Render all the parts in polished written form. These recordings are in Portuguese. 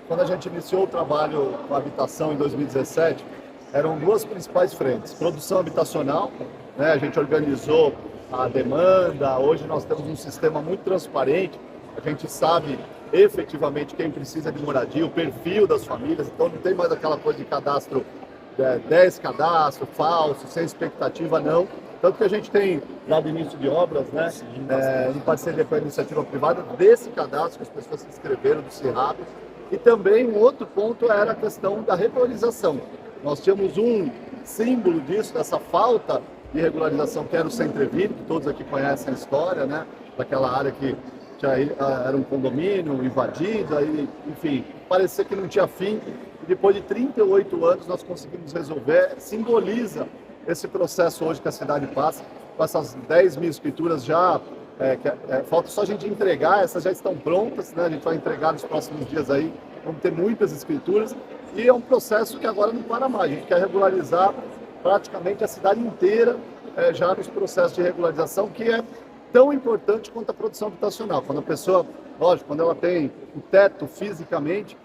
quando a gente iniciou o trabalho com a habitação em 2017, eram duas principais frentes. Produção habitacional, né? A gente organizou a demanda, hoje nós temos um sistema muito transparente, a gente sabe efetivamente quem precisa de moradia, o perfil das famílias, então não tem mais aquela coisa de cadastro, 10 cadastros, falso, sem expectativa, não. Tanto que a gente tem dado início de obras, né, em parceria com a iniciativa privada, desse cadastro que as pessoas se inscreveram, do CIRAB. E também um outro ponto era a questão da regularização. Nós tínhamos um símbolo disso, dessa falta de regularização, que era o Centreville, que todos aqui conhecem a história, né, daquela área que era um condomínio invadido, aí, enfim, parecia que não tinha fim. E depois de 38 anos nós conseguimos resolver, simboliza esse processo hoje que a cidade passa, com essas 10 mil escrituras já, falta só a gente entregar, essas já estão prontas, né? A gente vai entregar nos próximos dias aí, vamos ter muitas escrituras, e é um processo que agora não para mais, a gente quer regularizar praticamente a cidade inteira, já nos processos de regularização, que é tão importante quanto a produção habitacional. Quando a pessoa, lógico, quando ela tem o teto fisicamente,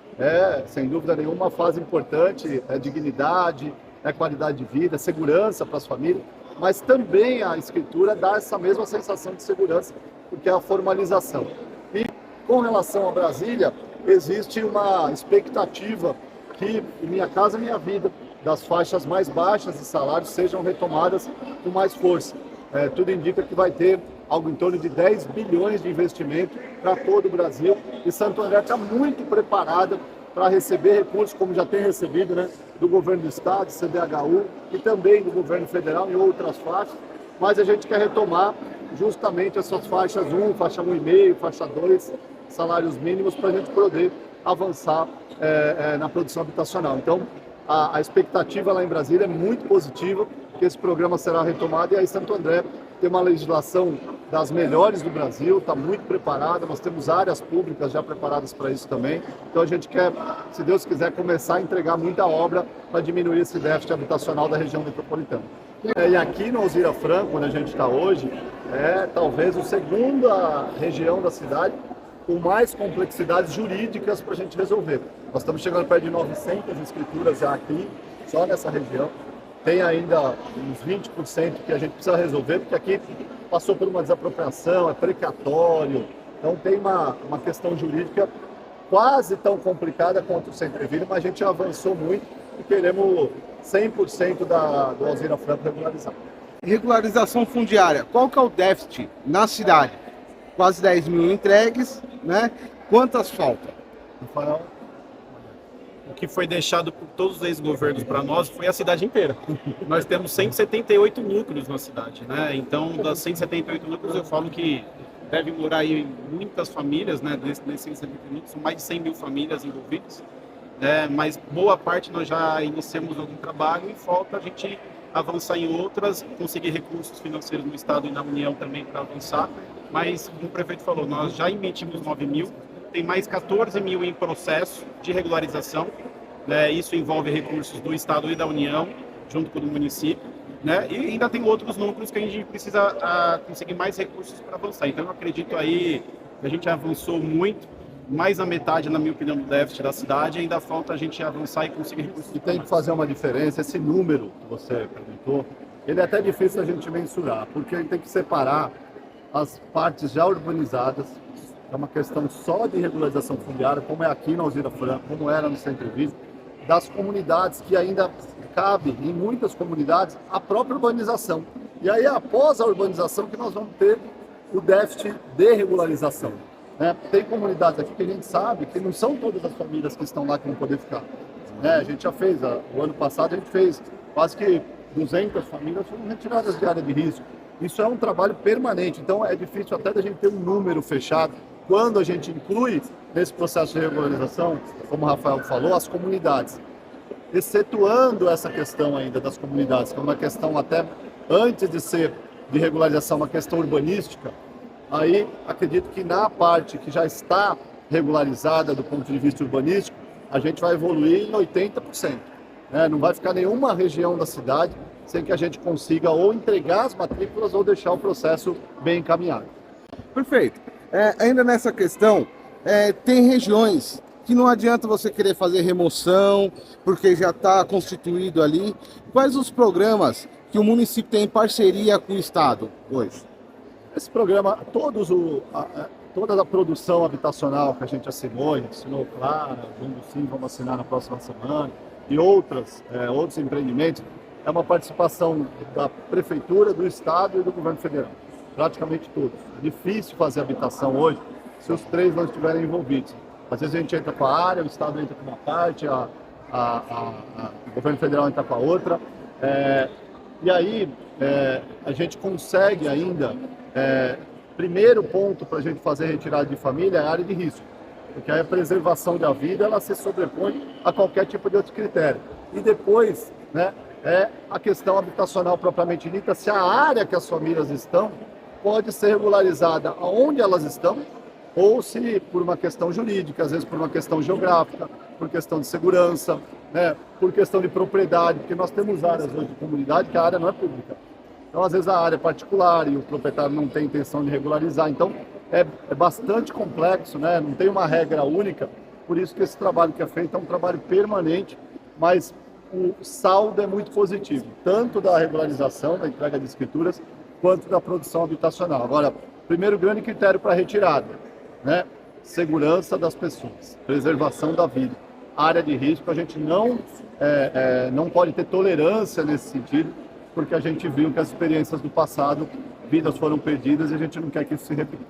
sem dúvida nenhuma, uma fase importante, dignidade, qualidade de vida, segurança para as famílias, mas também a escritura dá essa mesma sensação de segurança, porque é a formalização. E com relação a Brasília, existe uma expectativa que Minha Casa Minha Vida, das faixas mais baixas de salários, sejam retomadas com mais força. Tudo indica que vai ter algo em torno de 10 bilhões de investimento para todo o Brasil, e Santo André está muito preparada para receber recursos, como já tem recebido, né, do governo do estado, CDHU, e também do governo federal em outras faixas, mas a gente quer retomar justamente essas faixas 1, faixa 1,5, faixa 2, salários mínimos, para a gente poder avançar na produção habitacional. Então, a expectativa lá em Brasília é muito positiva, que esse programa será retomado, e aí Santo André tem uma legislação das melhores do Brasil, está muito preparada, nós temos áreas públicas já preparadas para isso também, então a gente quer, se Deus quiser, começar a entregar muita obra para diminuir esse déficit habitacional da região metropolitana. E aqui no Alzira Franco, onde a gente está hoje, é talvez a segunda região da cidade com mais complexidades jurídicas para a gente resolver. Nós estamos chegando perto de 900 escrituras já aqui, só nessa região. Tem ainda uns 20% que a gente precisa resolver, porque aqui passou por uma desapropriação, é precatório, então tem uma questão jurídica quase tão complicada quanto o Centreville, mas a gente avançou muito e queremos 100% do Alzira Franco regularizado. Regularização fundiária, qual que é o déficit na cidade? Quase 10 mil entregues, né? Quantas faltam? Rafael? O que foi deixado por todos os ex-governos para nós foi a cidade inteira. Nós temos 178 núcleos na cidade, né? Então, das 178 núcleos, eu falo que deve morar aí muitas famílias, né? Nesses 178 núcleos, são mais de 100 mil famílias envolvidas, né? Mas boa parte nós já iniciamos algum trabalho e falta a gente avançar em outras, conseguir recursos financeiros no Estado e na União também para avançar. Mas, como o prefeito falou, nós já emitimos 9 mil, tem mais 14 mil em processo de regularização, né? Isso envolve recursos do Estado e da União, junto com o município, né? E ainda tem outros núcleos que a gente precisa conseguir mais recursos para avançar. Então, eu acredito aí que a gente avançou muito, mais da metade, na minha opinião, do déficit da cidade, ainda falta a gente avançar e conseguir recursos. E tem que fazer uma diferença, esse número que você perguntou, ele é até difícil a gente mensurar, porque a gente tem que separar as partes já urbanizadas, é uma questão só de regularização fundiária, como é aqui na Alzira Franco, como era no Centreville, das comunidades que ainda cabe, em muitas comunidades, a própria urbanização. E aí, após a urbanização, que nós vamos ter o déficit de regularização. Né? Tem comunidades aqui que a gente sabe que não são todas as famílias que estão lá que vão poder ficar. Né? A gente já fez, o ano passado a gente fez quase que 200 famílias foram retiradas de área de risco. Isso é um trabalho permanente, então é difícil até da gente ter um número fechado. Quando a gente inclui nesse processo de regularização, como o Rafael falou, as comunidades, excetuando essa questão ainda das comunidades, que é uma questão até antes de ser de regularização, uma questão urbanística, aí acredito que na parte que já está regularizada do ponto de vista urbanístico, a gente vai evoluir em 80%. Né? Não vai ficar nenhuma região da cidade sem que a gente consiga ou entregar as matrículas ou deixar o processo bem encaminhado. Perfeito. Ainda nessa questão, tem regiões que não adianta você querer fazer remoção, porque já está constituído ali. Quais os programas que o município tem em parceria com o Estado hoje? Esse programa, toda a produção habitacional que a gente assinou Clara, João do Sim, vamos assinar na próxima semana, e outros empreendimentos, é uma participação da Prefeitura, do Estado e do Governo Federal. Praticamente todos. É difícil fazer habitação hoje se os três não estiverem envolvidos. Às vezes a gente entra com a área, o Estado entra com uma parte, o Governo Federal entra com a outra. E aí a gente consegue ainda... primeiro ponto para a gente fazer retirada de família é a área de risco, porque aí a preservação da vida ela se sobrepõe a qualquer tipo de outro critério. E depois, né, é a questão habitacional propriamente dita, se a área que as famílias estão pode ser regularizada aonde elas estão, ou se por uma questão jurídica, às vezes por uma questão geográfica, por questão de segurança, né, por questão de propriedade, porque nós temos áreas hoje de comunidade que a área não é pública. Então, às vezes, a área é particular e o proprietário não tem intenção de regularizar. Então, é bastante complexo, né? Não tem uma regra única. Por isso que esse trabalho que é feito é um trabalho permanente, mas o saldo é muito positivo, tanto da regularização, da entrega de escrituras, quanto da produção habitacional. Agora, primeiro grande critério para retirada, né? Segurança das pessoas, preservação da vida. Área de risco, a gente não pode ter tolerância nesse sentido, porque a gente viu que as experiências do passado, vidas foram perdidas e a gente não quer que isso se repita.